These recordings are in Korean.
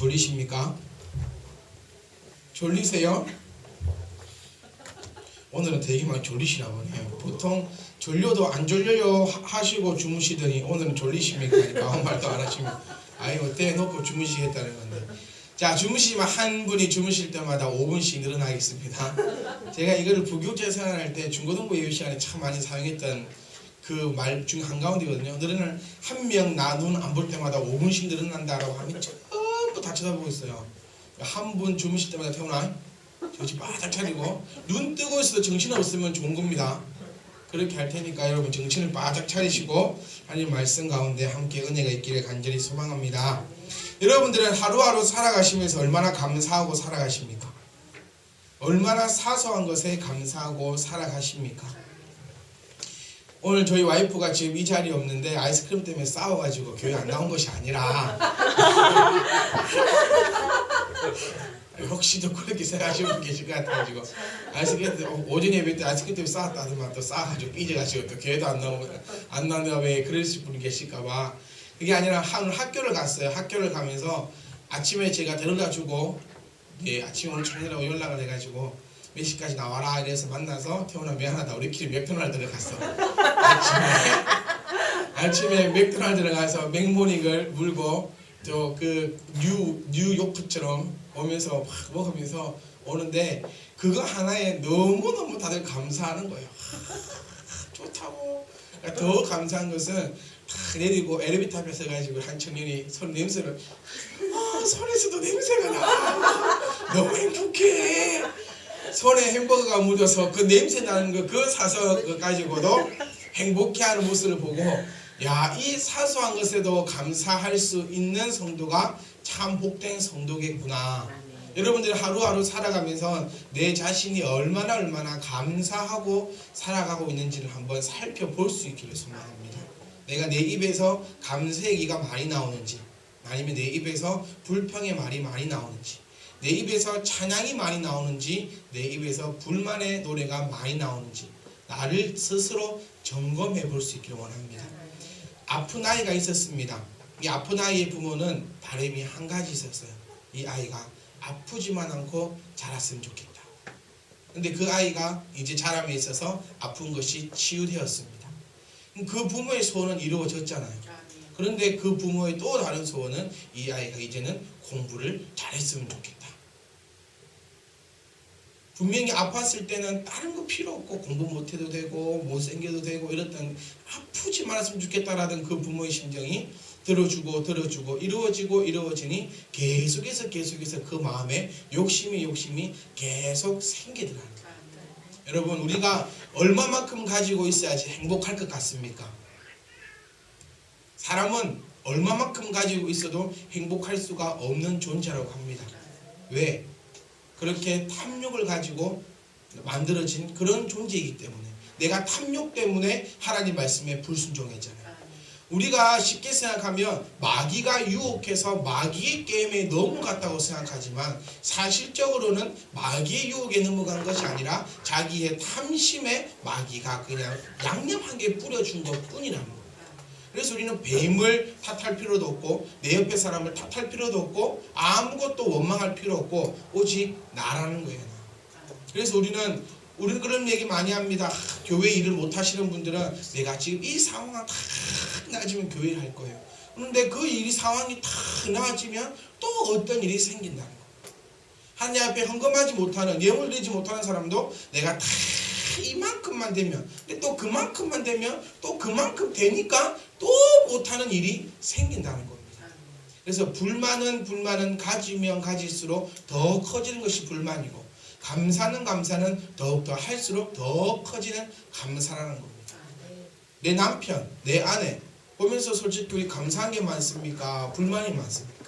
졸리십니까? 졸리세요? 오늘은 되게 많이 졸리시나 보네요. 보통 졸려도 안 졸려요 하시고 주무시더니 오늘은 졸리십니까? 하니까 아무 말도 안 하시면 아이고 대놓고 주무시겠다는 건데, 자, 주무시면 한 분이 주무실 때마다 5분씩 늘어나겠습니다. 제가 이거를 부교육자 생활할 때 중고등부 예우 시간에 참 많이 사용했던 그 말 중 한가운데거든요. 늘어날 한 명 나 눈 안 볼 때마다 5분씩 늘어난다라고 하면 전부 다 쳐다보고 있어요. 한 분 주무실 때마다 태어나 정신 바짝 차리고, 눈 뜨고 있어도 정신 없으면 좋은 겁니다. 그렇게 할 테니까 여러분 정신을 바짝 차리시고 하나님 말씀 가운데 함께 은혜가 있기를 간절히 소망합니다. 여러분들은 하루하루 살아가시면서 얼마나 감사하고 살아가십니까? 얼마나 사소한 것에 감사하고 살아가십니까? 오늘 저희 와이프가 지금 이 자리에 없는데 아이스크림 때문에 싸워가지고 교회 안 나온 것이 아니라 혹시 또 그렇게 생각하시는 분 계실 것 같아가지고, 아이스크림 오전 예배 때 아이스크림 때문에 싸웠다 하더만 또 싸워가지고 삐져가지고 또 교회도 안 나오면 왜 그러실 분이 계실까봐. 그게 아니라 오늘 학교를 갔어요. 학교를 가면서 아침에 제가 데려다주고, 아침에 오늘 저녁이라고 연락을 해가지고 몇 시까지 나와라 이래서 만나서 태훈아 미안하다 우리끼리 맥도날드를 갔어. 아침에 맥도날드를 가서 맥모닝을 물고 저 그 뉴요크처럼 오면서 막 먹으면서 오는데 그거 하나에 너무너무 다들 감사하는 거예요. 좋다고. 그러니까 더 감사한 것은 다 내리고 엘리베이터 앞에서 가지고 한 청년이 손 냄새를 손에서도 냄새가 나. 너무 행복해. 손에 햄버거가 묻어서 그 냄새 나는 거 그거 사서 그거 가지고도 행복해하는 모습을 보고, 야, 이 사소한 것에도 감사할 수 있는 성도가 참 복된 성도겠구나. 여러분들 하루하루 살아가면서 내 자신이 얼마나 감사하고 살아가고 있는지를 한번 살펴볼 수 있기를 소망합니다. 내가 내 입에서 감사 얘기가 많이 나오는지, 아니면 내 입에서 불평의 말이 많이 나오는지, 내 입에서 찬양이 많이 나오는지, 내 입에서 불만의 노래가 많이 나오는지 나를 스스로 점검해 볼 수 있기를 원합니다. 아픈 아이가 있었습니다. 이 아픈 아이의 부모는 바람이 한 가지 있었어요. 이 아이가 아프지만 않고 자랐으면 좋겠다. 근데 그 아이가 이제 자람에 있어서 아픈 것이 치유되었습니다. 그 부모의 소원은 이루어졌잖아요. 그런데 그 부모의 또 다른 소원은 이 아이가 이제는 공부를 잘했으면 좋겠다. 분명히 아팠을 때는 다른 거 필요 없고 공부 못해도 되고 못생겨도 되고 이랬던, 아프지 말았으면 좋겠다라던 그 부모의 심정이 들어주고 이루어지니 계속해서 그 마음에 욕심이 계속 생기더라고요. 여러분, 우리가 얼마만큼 가지고 있어야지 행복할 것 같습니까? 사람은 얼마만큼 가지고 있어도 행복할 수가 없는 존재라고 합니다. 왜? 그렇게 탐욕을 가지고 만들어진 그런 존재이기 때문에, 내가 탐욕 때문에 하나님 말씀에 불순종했잖아요. 우리가 쉽게 생각하면 마귀가 유혹해서 마귀의 게임에 넘어갔다고 생각하지만, 사실적으로는 마귀의 유혹에 넘어간 것이 아니라 자기의 탐심에 마귀가 그냥 양념 한 개 뿌려준 것 뿐이라는 거예요. 그래서 우리는 뱀을 탓할 필요도 없고 내 옆에 사람을 탓할 필요도 없고 아무것도 원망할 필요 없고 오직 나라는 거예요. 그래서 우리는 그런 얘기 많이 합니다. 교회 일을 못 하시는 분들은 내가 지금 이 상황이 탁 나아지면 교회를 할 거예요. 그런데 그 일이 상황이 탁 나아지면 또 어떤 일이 생긴다는 거예요. 하나님 앞에 헌금하지 못하는, 예물 드리지 못하는 사람도 내가 다 이만큼만 되면, 근데 또 그만큼만 되면 또 그만큼 되니까 또 못하는 일이 생긴다는 겁니다. 그래서 불만은 가지면 가질수록 더 커지는 것이 불만이고, 감사는 더욱더 할수록 더 커지는 감사라는 겁니다. 내 남편, 내 아내 보면서 솔직히 우리 감사한 게 많습니까? 불만이 많습니까?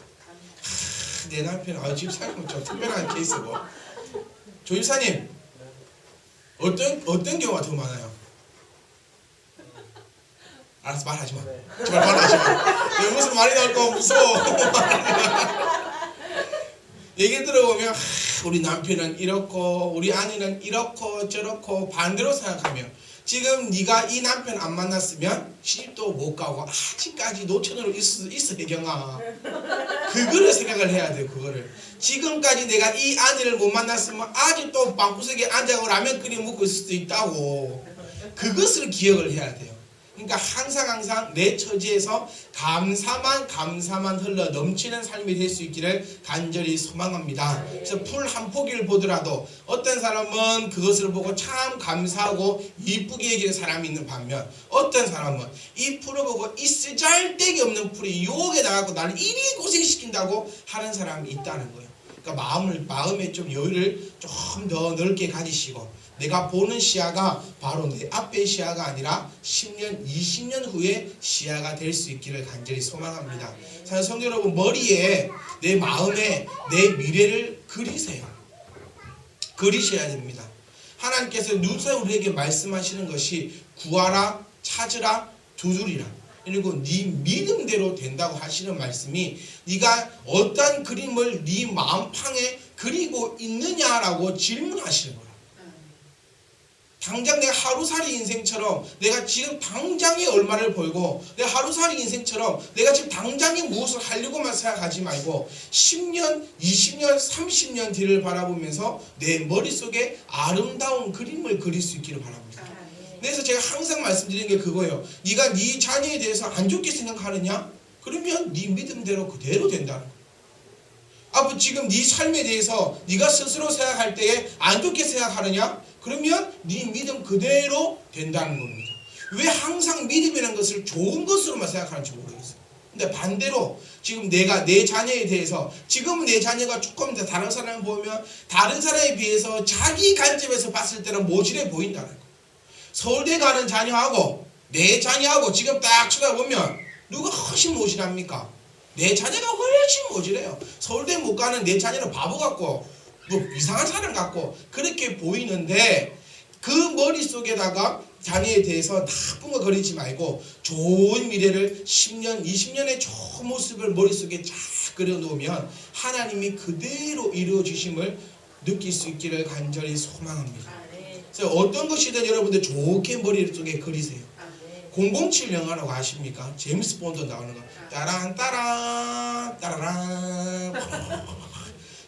내 남편, 집 살면 좀 특별한 케이스고. 조집사님, 어떤 경우가 더 많아요? 알았어, 말하지 마. 제발 말하지 마. 무슨 말이 나올까 무서워. 얘기 들어보면 우리 남편은 이렇고 우리 아내는 이렇고 저렇고 반대로 생각하며, 지금 네가 이 남편 안 만났으면 시집도 못 가고 아직까지 노처녀로 있어 혜경아. 그거를 생각을 해야 돼요. 그거를. 지금까지 내가 이 아내를 못 만났으면 아직도 방구석에 앉아서 라면 끓여 먹고 있을 수도 있다고. 그것을 기억을 해야 돼요. 그러니까 항상 내 처지에서 감사만 흘러 넘치는 삶이 될 수 있기를 간절히 소망합니다. 그래서 풀 한 포기를 보더라도 어떤 사람은 그것을 보고 참 감사하고 이쁘게 여기는 사람이 있는 반면, 어떤 사람은 이 풀을 보고 이 쓰잘데기 없는 풀이 유혹에 나가고 나를 이리 고생시킨다고 하는 사람이 있다는 거예요. 그러니까 마음에 좀 여유를 좀 더 넓게 가지시고, 내가 보는 시야가 바로 내 앞의 시야가 아니라 10년, 20년 후의 시야가 될 수 있기를 간절히 소망합니다. 사실 성도 여러분, 머리에, 내 마음에 내 미래를 그리세요. 그리셔야 됩니다. 하나님께서 누차 우리에게 말씀하시는 것이 구하라, 찾으라, 두드리라. 그리고 네 믿음대로 된다고 하시는 말씀이, 네가 어떤 그림을 네 마음판에 그리고 있느냐라고 질문하시는 거예요. 당장 내 하루살이 인생처럼 내가 지금 당장에 얼마를 벌고 내 하루살이 인생처럼 내가 지금 당장에 무엇을 하려고만 생각하지 말고 10년, 20년, 30년 뒤를 바라보면서 내 머릿속에 아름다운 그림을 그릴 수 있기를 바랍니다. 그래서 제가 항상 말씀드리는 게 그거예요. 네가 네 자녀에 대해서 안 좋게 생각하느냐? 그러면 네 믿음대로 그대로 된다는 거예요. 아버, 지금 네 삶에 대해서 네가 스스로 생각할 때에 안 좋게 생각하느냐? 그러면 네 믿음 그대로 된다는 겁니다. 왜 항상 믿음이라는 것을 좋은 것으로만 생각하는지 모르겠어요. 근데 반대로 지금 내가 내 자녀에 대해서, 지금은 내 자녀가 조금 더 다른 사람을 보면 다른 사람에 비해서 자기 관점에서 봤을 때는 모질해 보인다는 거예요. 서울대 가는 자녀하고 내 자녀하고 지금 딱 쳐다보면 누가 훨씬 모질합니까? 내 자녀가 훨씬 모질해요. 서울대 못 가는 내 자녀는 바보 같고 뭐 이상한 사람 같고 그렇게 보이는데, 그 머릿속에다가 자녀에 대해서 나쁜 거 그리지 말고 좋은 미래를 10년, 20년의 좋은 모습을 머릿속에 쫙 그려놓으면 하나님이 그대로 이루어주심을 느낄 수 있기를 간절히 소망합니다. 그래서 어떤 것이든 여러분들 좋게 머릿속에 그리세요. 007 영화라고 아십니까? 제임스 본드 나오는 거. 따란 따란 따라란.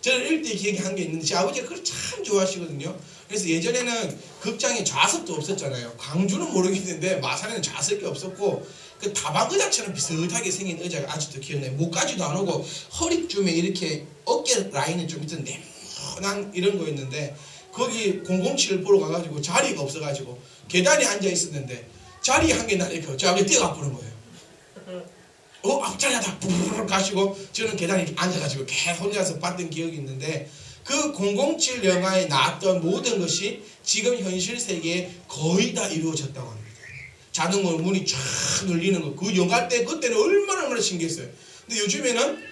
저는 일대 기억이 한 게 있는데, 제 아버지가 그걸 참 좋아하시거든요. 그래서 예전에는 극장에 좌석도 없었잖아요. 광주는 모르겠는데 마산에는 좌석이 없었고, 그 다방 의자처럼 비슷하게 생긴 의자가 아직도 기억나요. 목까지도 안 오고 허리쯤에 이렇게 어깨 라인이 좀 있던 네모난 이런 거였는데, 거기 007을 보러 가가지고 자리가 없어가지고 계단에 앉아 있었는데 자리 한 개 나니까 저 아버지 뛰어가 보는 거예요. 앞자리하다 부르르 가시고 저는 계단에 앉아가지고 계속 혼자서 봤던 기억이 있는데, 그 007 영화에 나왔던 모든 것이 지금 현실 세계에 거의 다 이루어졌다고 합니다. 자동으로 문이 쫙 열리는 거, 그 영화 때 그때는 얼마나 신기했어요. 근데 요즘에는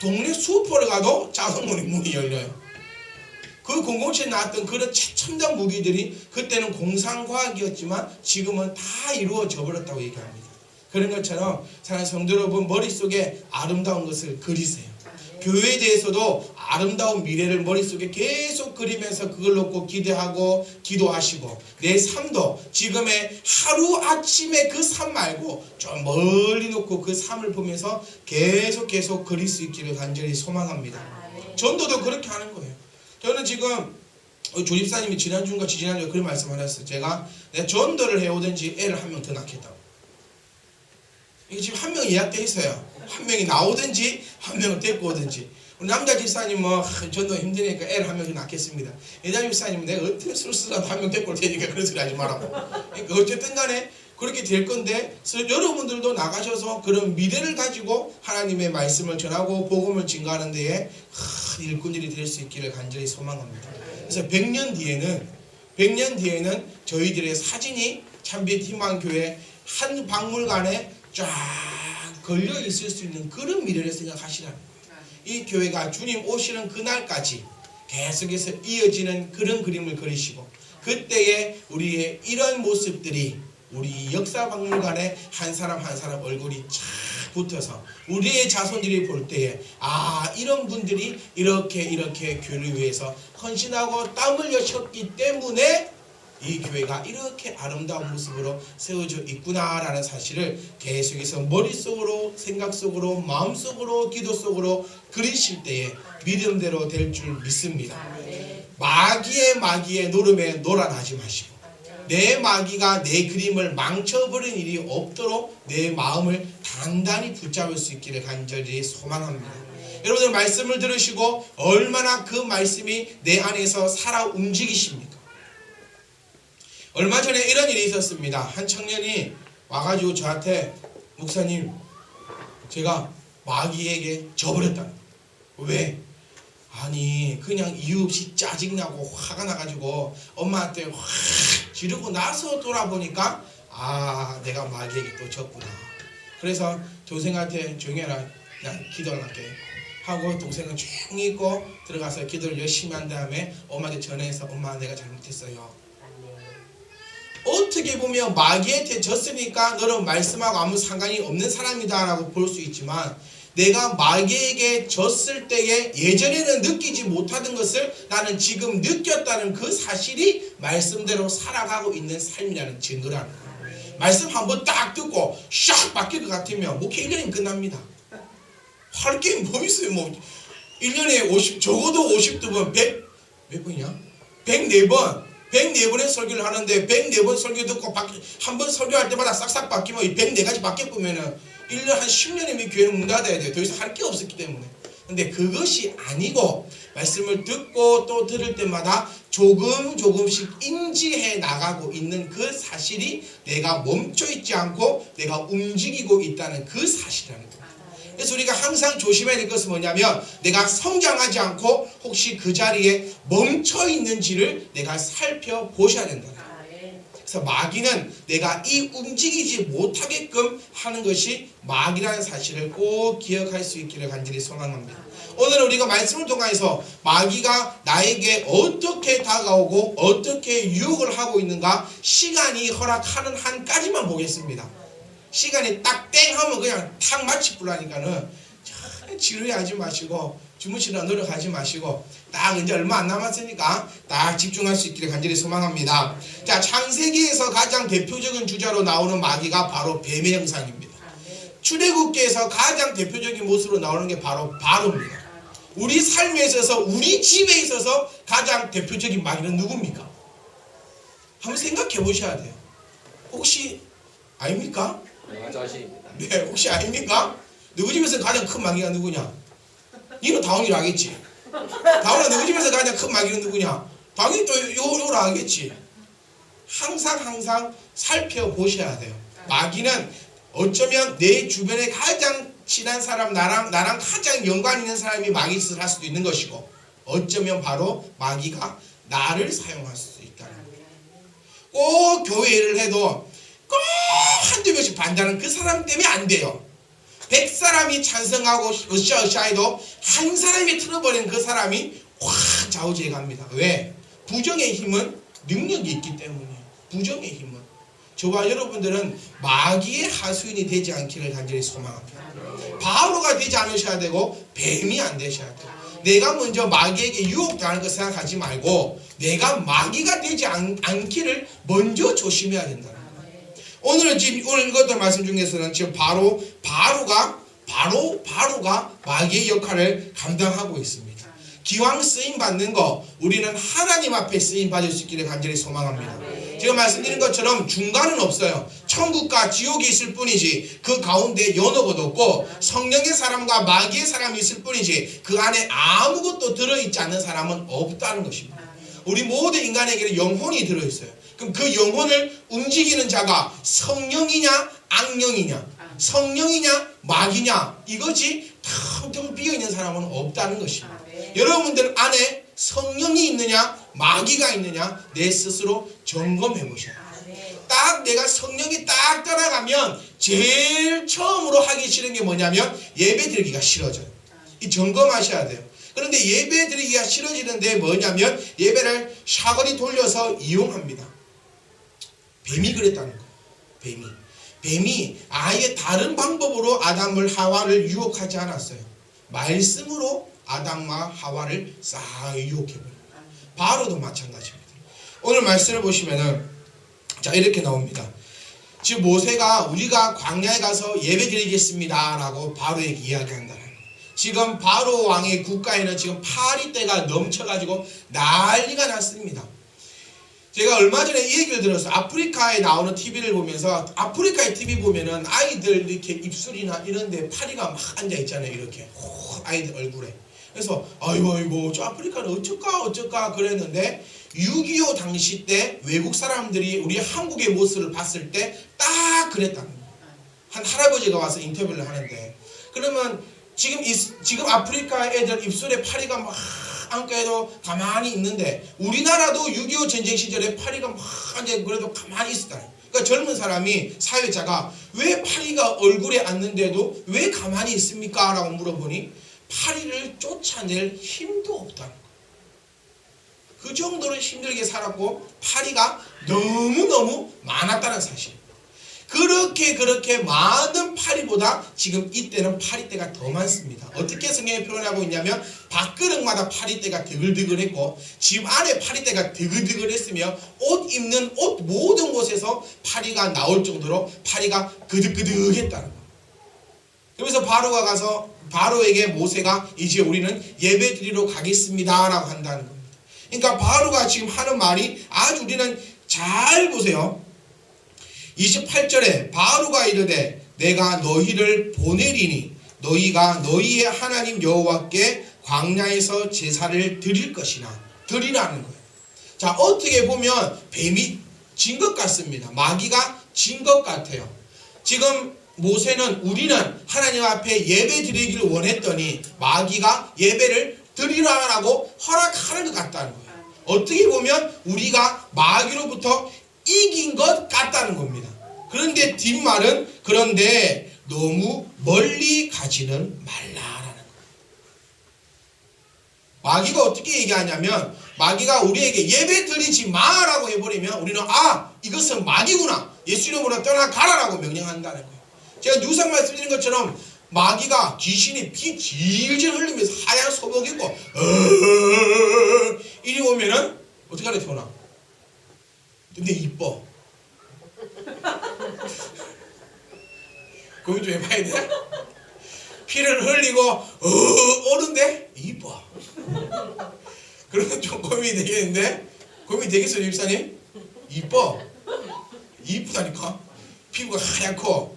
동네 슈퍼를 가도 자동문이 문이 열려요. 그 007에 나왔던 그런 최첨단 무기들이 그때는 공상과학이었지만 지금은 다 이루어져 버렸다고 얘기합니다. 그런 것처럼 사랑하는 성도 여러분, 머릿속에 아름다운 것을 그리세요. 교회에 대해서도 아름다운 미래를 머릿속에 계속 그리면서 그걸 놓고 기대하고 기도하시고, 내 삶도 지금의 하루아침에 그 삶 말고 좀 멀리 놓고 그 삶을 보면서 계속 그릴 수 있기를 간절히 소망합니다. 전도도 그렇게 하는 거예요. 저는 지금 조집사님이 지난주인가 지지난주에 그런 말씀 하셨어요. 제가 전도를 해오든지 애를 한 명 더 낳겠다고. 이게 지금 한 명이 예약돼 있어요. 한 명이 나오든지 한 명을 데리고 오든지. 우리 남자 집사님은 전도 힘드니까 애를 한 명 더 낳겠습니다. 여자 집사님은 내가 어떻게 술수라도 한 명 데리고 올 테니까 그런 소리 하지 말라고. 그러니까 어쨌든 간에 그렇게 될 건데, 여러분들도 나가셔서 그런 미래를 가지고 하나님의 말씀을 전하고 복음을 증거하는 데에 큰 일꾼들이 될 수 있기를 간절히 소망합니다. 그래서 100년 뒤에는 저희들의 사진이 참빛 희망교회 한 박물관에 쫙 걸려 있을 수 있는 그런 미래를 생각하시라는 거예요. 이 교회가 주님 오시는 그날까지 계속해서 이어지는 그런 그림을 그리시고, 그때에 우리의 이런 모습들이 우리 역사박물관에 한 사람 한 사람 얼굴이 쫙 붙어서 우리의 자손들이 볼 때에, 아, 이런 분들이 이렇게 교회를 위해서 헌신하고 땀 흘려 셨기 때문에 이 교회가 이렇게 아름다운 모습으로 세워져 있구나라는 사실을 계속해서 머릿속으로, 생각 속으로, 마음속으로, 기도 속으로 그리실 때에 믿음대로 될 줄 믿습니다. 마귀의 노름에 놀아나지 마시고 내 마귀가 내 그림을 망쳐버리는 일이 없도록 내 마음을 단단히 붙잡을 수 있기를 간절히 소망합니다. 여러분들 말씀을 들으시고 얼마나 그 말씀이 내 안에서 살아 움직이십니까? 얼마 전에 이런 일이 있었습니다. 한 청년이 와가지고 저한테 목사님 제가 마귀에게 져버렸다. 왜? 아니 그냥 이유 없이 짜증나고 화가 나가지고 엄마한테 확 지르고 나서 돌아보니까 아 내가 마귀에게 또 졌구나. 그래서 동생한테 조용히 해라 난 기도를 할게 하고 동생은 조용히 있고 들어가서 기도를 열심히 한 다음에 엄마한테 전해서 엄마 내가 잘못했어요. 어떻게 보면 마귀한테 졌으니까 너는 말씀하고 아무 상관이 없는 사람이다 라고 볼 수 있지만 내가 마귀에게 졌을 때에 예전에는 느끼지 못하던 것을 나는 지금 느꼈다는 그 사실이 말씀대로 살아가고 있는 삶이라는 증거라는 거예요. 말씀 한번 딱 듣고 샥 바뀔 것 같으면 목회 1년이면 끝납니다. 할 게 뭐 있어요. 뭐 1년에 적어도 50번 100 몇 번이냐? 104번 104번의 설교를 하는데 104번 설교 듣고 한 번 설교할 때마다 싹싹 바뀌면 이 104가지 바뀌어보면은 1년 한 10년이면 교회는 문 닫아야 돼요. 더 이상 할 게 없었기 때문에. 근데 그것이 아니고 말씀을 듣고 또 들을 때마다 조금씩 인지해 나가고 있는 그 사실이 내가 멈춰 있지 않고 내가 움직이고 있다는 그 사실이라는 거예요. 그래서 우리가 항상 조심해야 될 것은 뭐냐면 내가 성장하지 않고 혹시 그 자리에 멈춰 있는지를 내가 살펴보셔야 된다. 그래서 마귀는 내가 이 움직이지 못하게끔 하는 것이 마귀라는 사실을 꼭 기억할 수 있기를 간절히 소망합니다. 오늘 우리가 말씀을 통해서 마귀가 나에게 어떻게 다가오고 어떻게 유혹을 하고 있는가 시간이 허락하는 한까지만 보겠습니다. 시간이 딱 땡 하면 그냥 탁 마치 불라니까는 지루해하지 마시고 주무시느라 노력하지 마시고 딱 이제 얼마 안 남았으니까 딱 집중할 수 있기를 간절히 소망합니다. 자, 창세기에서 가장 대표적인 주자로 나오는 마귀가 바로 뱀의 형상입니다. 출애굽기에서 가장 대표적인 모습으로 나오는 게 바로 바로입니다. 우리 삶에 있어서 우리 집에 있어서 가장 대표적인 마귀는 누굽니까? 한번 생각해 보셔야 돼요. 혹시 아닙니까? 네, 혹시 아닙니까? 누구 집에서 가장 큰 마귀가 누구냐? 니는 다운이라 하겠지. 다운아 너희 집에서 가장 큰 마귀는 누구냐? 당연히 또 요걸 알겠지. 항상 살펴보셔야 돼요. 마귀는 어쩌면 내 주변에 가장 친한 사람, 나랑 가장 연관 있는 사람이 마귀 짓을 할 수도 있는 것이고 어쩌면 바로 마귀가 나를 사용할 수도 있다는 거예요. 꼭 교회를 해도 꼭 한두 명씩 반대하는 그 사람 때문에 안 돼요. 100사람이 찬성하고 으쌰으쌰 해도 한 사람이 틀어버리는 그 사람이 확 좌우지게 갑니다. 왜? 부정의 힘은 능력이 있기 때문이에요. 부정의 힘은. 저와 여러분들은 마귀의 하수인이 되지 않기를 간절히 소망합니다. 바로가 되지 않으셔야 되고 뱀이 안 되셔야 돼요. 내가 먼저 마귀에게 유혹당할 것 생각하지 말고 내가 마귀가 되지 않기를 먼저 조심해야 된다. 오늘 이것도 말씀 중에서는 지금 바로가 마귀의 역할을 감당하고 있습니다. 기왕 쓰임 받는 거 우리는 하나님 앞에 쓰임 받을 수 있기를 간절히 소망합니다. 제가 말씀드린 것처럼 중간은 없어요. 천국과 지옥이 있을 뿐이지 그 가운데 연어가 없고 성령의 사람과 마귀의 사람이 있을 뿐이지 그 안에 아무것도 들어있지 않는 사람은 없다는 것입니다. 우리 모든 인간에게는 영혼이 들어있어요. 그럼 그 영혼을 움직이는 자가 성령이냐 악령이냐 성령이냐 마귀냐 이거지 텅텅 비어있는 사람은 없다는 것입니다. 여러분들 안에 성령이 있느냐 마귀가 있느냐 내 스스로 점검해 보셔야 돼요. 딱 내가 성령이 딱 따라가면 제일 처음으로 하기 싫은 게 뭐냐면 예배 드리기가 싫어져요. 이 점검하셔야 돼요. 그런데 예배 드리기가 싫어지는데 뭐냐면 예배를 사거리 돌려서 이용합니다. 뱀이 그랬다는 거예요. 뱀이 아예 다른 방법으로 아담을 하와를 유혹하지 않았어요. 말씀으로 아담과 하와를 싹 유혹해버려요. 바로도 마찬가지입니다. 오늘 말씀을 보시면은 자 이렇게 나옵니다. 지금 모세가 우리가 광야에 가서 예배 드리겠습니다 라고 바로에게 이야기한다는 거예요. 지금 바로 왕의 국가에는 지금 파리떼가 넘쳐가지고 난리가 났습니다. 제가 얼마 전에 이 얘기를 들었어요. 아프리카에 나오는 TV를 보면서 아프리카의 TV 보면은 아이들 이렇게 입술이나 이런데 파리가 막 앉아 있잖아요. 이렇게 아이들 얼굴에. 그래서 아이고 저 아프리카는 어쩔까 그랬는데 6.25 당시 때 외국 사람들이 우리 한국의 모습을 봤을 때 딱 그랬다는 거예요. 한 할아버지가 와서 인터뷰를 하는데 그러면 지금 아프리카 애들 입술에 파리가 막 안겨도 가만히 있는데 우리나라도 6.25 전쟁 시절에 파리가 막 앉아 그래도 가만히 있었다. 그러니까 젊은 사람이 사회자가 왜 파리가 얼굴에 앉는데도 왜 가만히 있습니까? 라고 물어보니 파리를 쫓아낼 힘도 없다는 거예요. 그 정도로 힘들게 살았고 파리가 너무너무 많았다는 사실. 그렇게 많은 파리보다 지금 이때는 파리떼가 더 많습니다. 어떻게 성경에 표현하고 있냐면 밥그릇마다 파리떼가 드글드글했고 집 안에 파리떼가 드글드글했으며 옷 입는 옷 모든 곳에서 파리가 나올 정도로 파리가 그득그득했다는 거예요. 그래서 바로가 가서 바로에게 모세가 이제 우리는 예배 드리러 가겠습니다 라고 한다는 겁니다. 그러니까 바로가 지금 하는 말이 아주 우리는 잘 보세요. 28절에 바로가 이르되 내가 너희를 보내리니 너희가 너희의 하나님 여호와께 광야에서 제사를 드릴 것이나 드리라는 거예요. 자 어떻게 보면 뱀이 진 것 같습니다. 마귀가 진 것 같아요. 지금 모세는 우리는 하나님 앞에 예배 드리기를 원했더니 마귀가 예배를 드리라고 허락하는 것 같다는 거예요. 어떻게 보면 우리가 마귀로부터 이긴 것 같다는 겁니다. 그런데 뒷말은 그런데 너무 멀리 가지는 말라라는 거예요. 마귀가 어떻게 얘기하냐면 마귀가 우리에게 예배 드리지 마라고 해버리면 우리는 이것은 마귀구나 예수 이름으로 떠나가라라고 명령한다는 거예요. 제가 누상 말씀드린 것처럼 마귀가 귀신이 피 질질 흘리면서 하얀 소복 입고 이리 오면은 어떻게 하래 태어나? 근데 이뻐. 고민 좀 해봐야 돼. 피를 흘리고 오는데 이뻐. 그러면 좀 고민이 되겠는데 고민이 되겠어요 집사님? 이뻐. 이쁘다니까. 피부가 하얗고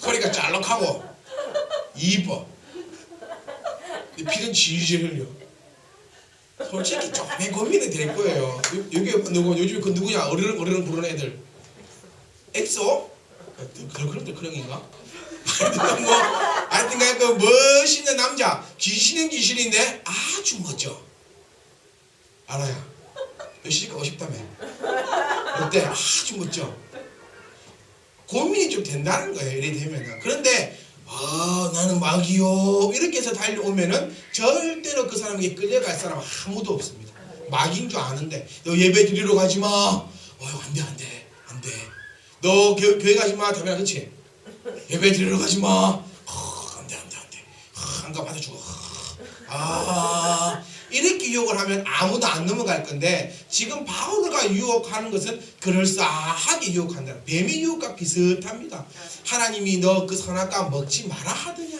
허리가 짤록하고 이뻐. 피는 질질 흘려. 솔직히 조금 고민이 될 거예요. 여기 누구 요즘에 그 누구냐 어르렁 부르는 애들. 엑소? 그런인가? 하여튼간 그 멋있는 남자 귀신은 귀신인데 아주 멋져. 알아요. 여시니까 50다며. 어때? 아주 멋져. 고민이 좀 된다는 거예요. 이래 되면은. 그런데 나는 마귀요 이렇게 해서 달려오면은 절대로 그 사람에게 끌려갈 사람 아무도 없습니다. 마귀인 줄 아는데 너 예배 드리러 가지 마. 안돼. 너 교회 가지 마. 다음에 그치? 예배 드리러 가지 마. 안돼. 안 가 받아 죽어. 이렇게 유혹을 하면 아무도 안 넘어갈 건데 지금 바울가 유혹하는 것은 그럴싸하게 유혹한다. 뱀의 유혹과 비슷합니다. 하나님이 너 그 선악과 먹지 마라 하더냐?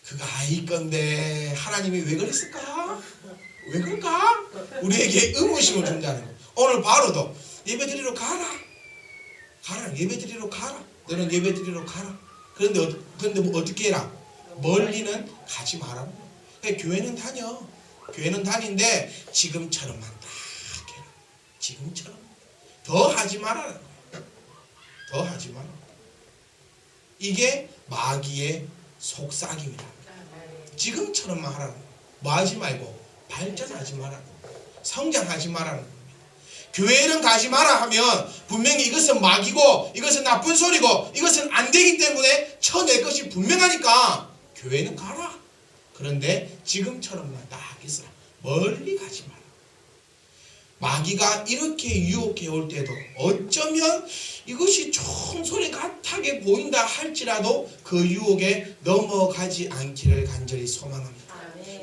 그거 아닐 건데 하나님이 왜 그랬을까? 왜 그럴까? 우리에게 의무심을 준다는 거. 오늘 바로도 예배 드리러 가라. 예배 드리러 가라. 너는 예배 드리러 가라. 그런데 뭐 어떻게 해라? 멀리는 가지 마라. 교회는 다녀. 교회는 다닌데 지금처럼만 딱 해라. 지금처럼. 더 하지 말아라. 더 하지 마라. 이게 마귀의 속삭임이다. 지금처럼만 하라는 거야. 뭐 하지 말고 발전하지 마라는 거야. 성장하지 마라는 거야. 교회는 가지 마라 하면 분명히 이것은 마귀고 이것은 나쁜 소리고 이것은 안 되기 때문에 쳐낼 것이 분명하니까 교회는 가라. 그런데 지금처럼만 딱 있어라. 멀리 가지 마라. 마귀가 이렇게 유혹해 올 때도 어쩌면 이것이 좋은 소리 같하게 보인다 할지라도 그 유혹에 넘어가지 않기를 간절히 소망합니다.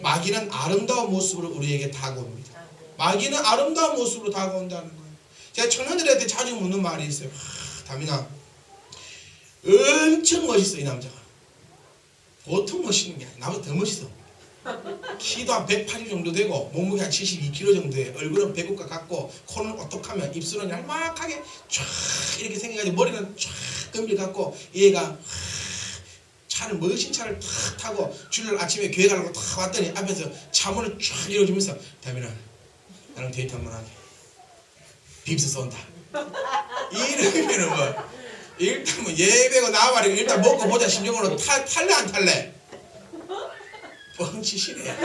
마귀는 아름다운 모습으로 우리에게 다가옵니다. 마귀는 아름다운 모습으로 다가온다는 거예요. 제가 청년들한테 자주 묻는 말이 있어요. 다민아, 엄청 멋있어 이 남자가. 보통 멋있는 게 아니야. 나보다 더 멋있어. 키도 한 180 정도 되고 몸무게 한 72kg 정도 돼. 얼굴은 배꼽과 같고 코는 오똑하면 입술은 얄막하게 쫙 이렇게 생겨가지고 머리는 쫙 금bil 같고, 얘가 차를 멋진 차를 탁 타고 주일 아침에 교회 가려고 탁 왔더니 앞에서 차 문을 쫙 열어주면서 다민아, 나랑 데이트 한번 하게. 빕스 쏜다. 이러면은 뭐 일단 뭐 예배고 나와버리고 일단 먹고 보자 심정으로 탈래 안 탈래? 뻥치시네.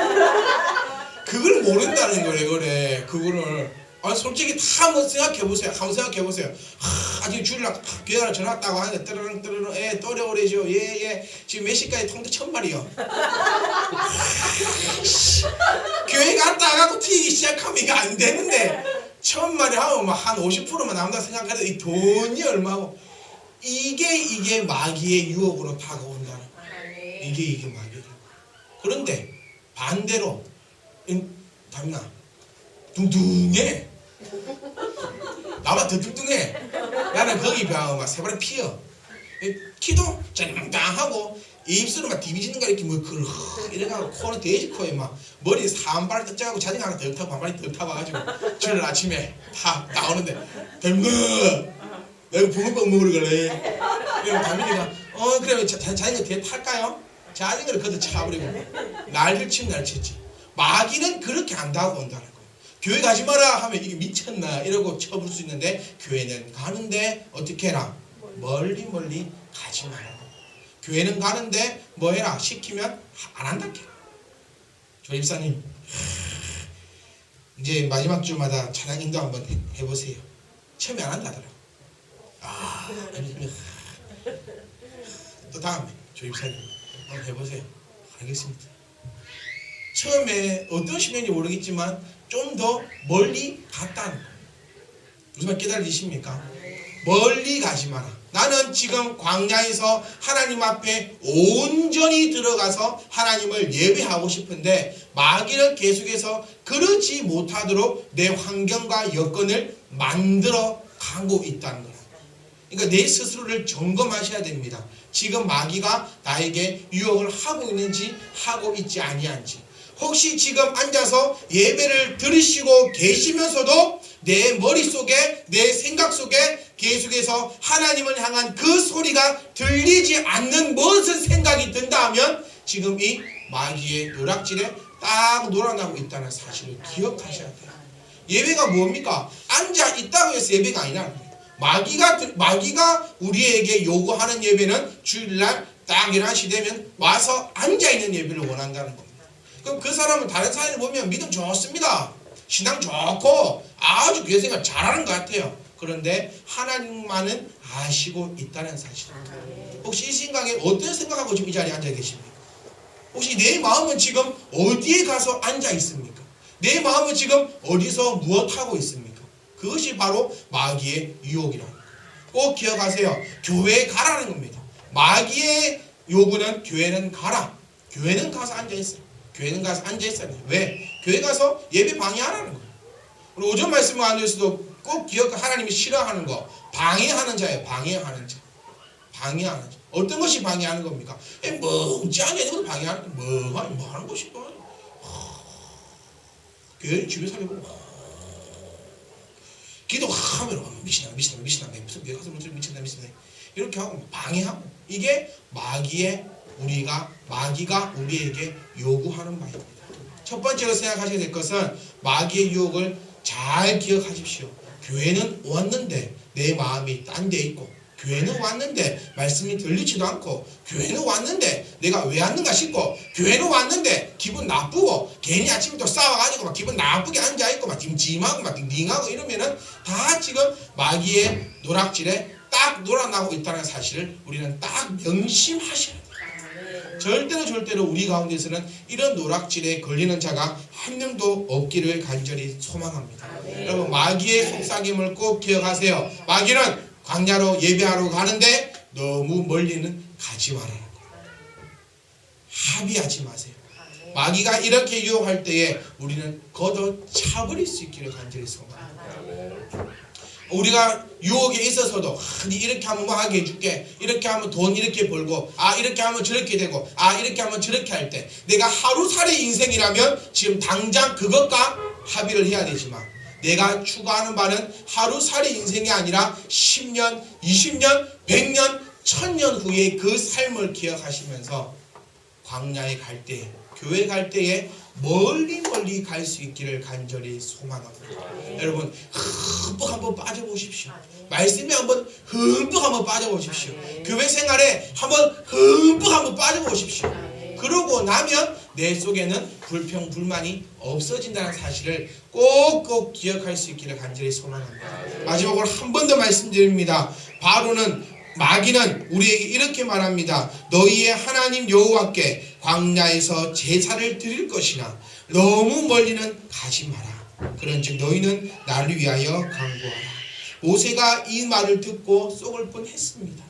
그걸 모른다는 거래. 그래 그거를. 아니 솔직히 다 한번 생각해보세요. 한번 생각해보세요. 아직 주일날 교회 가서 전화 왔다고 하는데 뜨르릉 예 또래 오래죠. 예 지금 몇 시까지 통도 1000마리요. 교회 갔다 가고 튀기 시작하면 이거 안 되는데 1000마리 하면 한 50%만 남다 생각해도 이 돈이 얼마고. 이게 마귀의 유혹으로 다가온다는 거예요. 이게 마귀예요. 그런데 반대로 다민아 뚱뚱해. 나보다 더 뚱뚱해. 나는 거기 비하면 막 세발이 피어. 키도 짱짱하고 입술은 막 디비지는 거 이렇게 뭐 이래가지고 코는 돼지코에 막 머리에 산발을 떡져가고 자전거 하나 더 타고 반발이 더 타봐가지고 주일 아침에 다 나오는데 닮아 내가 붕어빵 먹으러 갈래. 그러면 다민이가 그러면 자전거 뒤에 탈까요? 자전거를 거기다 차버리고 날들 치면 날쳤지. 마귀는 그렇게 안 다가온다는 거예요. 교회 가지 마라 하면 이게 미쳤나 이러고 쳐볼 수 있는데, 교회는 가는데 어떻게 해라? 멀리 가지 마라. 교회는 가는데 뭐 해라? 시키면 안 한다. 조집사님 이제 마지막 주마다 찬양 인도 한번 해보세요. 처음에 안 한다더라고. 또 다음에 조집사님 한번 해보세요. 알겠습니다. 처음에 어떤 심령인지 모르겠지만 좀 더 멀리 갔다는 거예요. 무슨 말 깨달으십니까? 멀리 가지 마라. 나는 지금 광야에서 하나님 앞에 온전히 들어가서 하나님을 예배하고 싶은데 마귀는 계속해서 그렇지 못하도록 내 환경과 여건을 만들어 가고 있다는 거예요. 그러니까 내 스스로를 점검하셔야 됩니다. 지금 마귀가 나에게 유혹을 하고 있는지 하고 있지 아니한지. 혹시 지금 앉아서 예배를 들으시고 계시면서도 내 머릿속에 내 생각 속에 계속해서 하나님을 향한 그 소리가 들리지 않는 무슨 생각이 든다 하면 지금 이 마귀의 노략질에 딱 놀아나고 있다는 사실을 기억하셔야 돼요. 예배가 뭡니까? 앉아 있다고 해서 예배가 아니라 마귀가 우리에게 요구하는 예배는 주일날 딱 11시 되면 와서 앉아있는 예배를 원한다는 겁니다. 그럼 그 사람은 다른 사람을 보면 믿음 좋습니다. 신앙 좋고 아주 교회 생활 잘하는 것 같아요. 그런데 하나님만은 아시고 있다는 사실입니다. 혹시 이 생각에 어떤 생각하고 지금 이 자리에 앉아 계십니까? 혹시 내 마음은 지금 어디에 가서 앉아 있습니까? 내 마음은 지금 어디서 무엇하고 있습니까? 그것이 바로 마귀의 유혹이라는 거예요. 꼭 기억하세요. 교회에 가라는 겁니다. 마귀의 요구는 교회는 가라. 교회는 가서 앉아있어요. 교회는 가서 앉아있어요. 왜? 교회 가서 예배 방해하라는 거예요. 우리 오전 말씀을 안 드려서도 꼭 하나님이 싫어하는 거 방해하는 자예요. 방해하는 자. 방해하는 자. 어떤 것이 방해하는 겁니까? 멍청하게 있는 것도 방해하는 거예요. 뭐 하는 것이 뭐. 교회 집에 살려고 기도하면 미친다 무슨 교회 가서 미친다 이렇게 하고 방해하고. 이게 마귀가 우리에게 요구하는 바입니다. 첫 번째로 생각하셔야 될 것은 마귀의 유혹을 잘 기억하십시오. 교회는 왔는데 내 마음이 딴 데 있고, 교회는 왔는데 말씀이 들리지도 않고, 교회는 왔는데 내가 왜 왔는가 싶고, 교회는 왔는데 기분 나쁘고, 괜히 아침부터 싸워가지고 막 기분 나쁘게 앉아있고 막 찜찜하고 막 딩딩하고 이러면은 다 지금 마귀의 노략질에 딱 놀아나고 있다는 사실을 우리는 딱 명심하셔야 돼요. 절대로 우리 가운데서는 이런 노략질에 걸리는 자가 한 명도 없기를 간절히 소망합니다. 여러분, 마귀의 속삭임을 꼭 기억하세요. 마귀는 광야로 예배하러 가는데 너무 멀리는 가지 말아라. 합의하지 마세요. 마귀가 이렇게 유혹할 때에 우리는 걷어차버릴 수 있기를 간절히 소망합니다. 우리가 유혹에 있어서도 이렇게 하면 뭐 하게 해줄게, 이렇게 하면 돈 이렇게 벌고, 이렇게 하면 저렇게 되고, 이렇게 하면 저렇게 할 때 내가 하루살이 인생이라면 지금 당장 그것과 합의를 해야 되지만 내가 추구하는 바는 하루살이 인생이 아니라 10년, 20년, 100년, 1000년 후에 그 삶을 기억하시면서 광야에 갈 때, 교회 갈 때에 멀리 갈 수 있기를 간절히 소망합니다. 여러분 흠뻑 한번 빠져보십시오. 말씀에 한번 흠뻑 한번 빠져보십시오. 교회 생활에 흠뻑 한번 빠져보십시오. 그러고 나면 내 속에는 불평, 불만이 없어진다는 사실을 꼭꼭 기억할 수 있기를 간절히 소망합니다. 마지막으로 한 번 더 말씀드립니다. 마귀는 우리에게 이렇게 말합니다. 너희의 하나님 여호와께 광야에서 제사를 드릴 것이나 너무 멀리는 가지 마라. 그런즉 너희는 나를 위하여 간구하라. 모세가 이 말을 듣고 쏙을 뻔했습니다.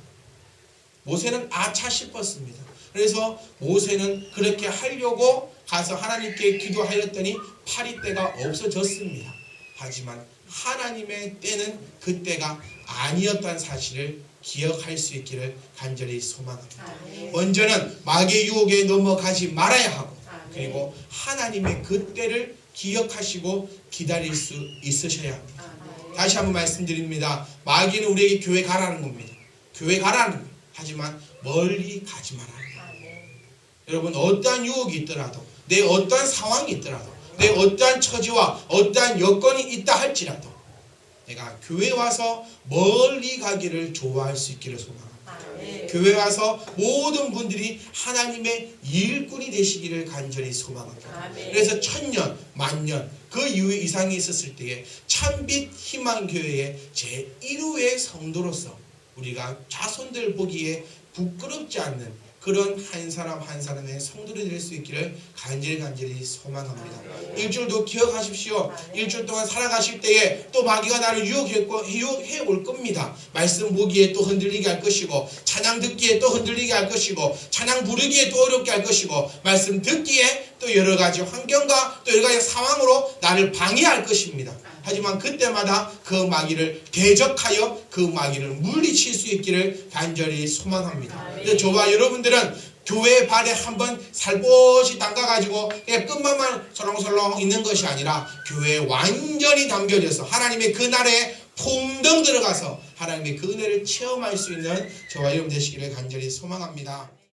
모세는 아차 싶었습니다. 그래서 모세는 그렇게 하려고 가서 하나님께 기도하였더니 파리떼가 없어졌습니다. 하지만 하나님의 때는 그 때가 아니었다는 사실을 기억할 수 있기를 간절히 소망합니다. 먼저는 마귀의 유혹에 넘어가지 말아야 하고, 그리고 하나님의 그 때를 기억하시고 기다릴 수 있으셔야 합니다. 다시 한번 말씀드립니다. 마귀는 우리에게 교회 가라는 겁니다. 교회 가라는 거예요. 하지만 멀리 가지 말아야 합니다. 여러분 어떠한 유혹이 있더라도, 내 어떠한 상황이 있더라도, 내 어떠한 처지와 어떠한 여건이 있다 할지라도 내가 교회 와서 멀리 가기를 좋아할 수 있기를 소망합니다. 교회 와서 모든 분들이 하나님의 일꾼이 되시기를 간절히 소망합니다. 그래서 1000년, 만년 그 이후에 이상이 있었을 때에 참빛 희망교회의 제1호의 성도로서 우리가 자손들 보기에 부끄럽지 않는 그런 한 사람 한 사람의 성도들이 될 수 있기를 간절히 소망합니다. 일주일도 기억하십시오. 일주일 동안 살아가실 때에 또 마귀가 나를 유혹해 올 겁니다. 말씀 보기에 또 흔들리게 할 것이고, 찬양 듣기에 또 흔들리게 할 것이고, 찬양 부르기에 또 어렵게 할 것이고, 말씀 듣기에 또 여러 가지 환경과 또 여러 가지 상황으로 나를 방해할 것입니다. 하지만 그때마다 그 마귀를 대적하여 그 마귀를 물리칠 수 있기를 간절히 소망합니다. 그래서 저와 여러분들은 교회 발에 한번 살포시 담가가지고 그냥 끝만만 설렁설렁 있는 것이 아니라 교회에 완전히 담겨져서 하나님의 그 나라에 풍덩 들어가서 하나님의 그 은혜를 체험할 수 있는 저와 여러분 되시기를 간절히 소망합니다.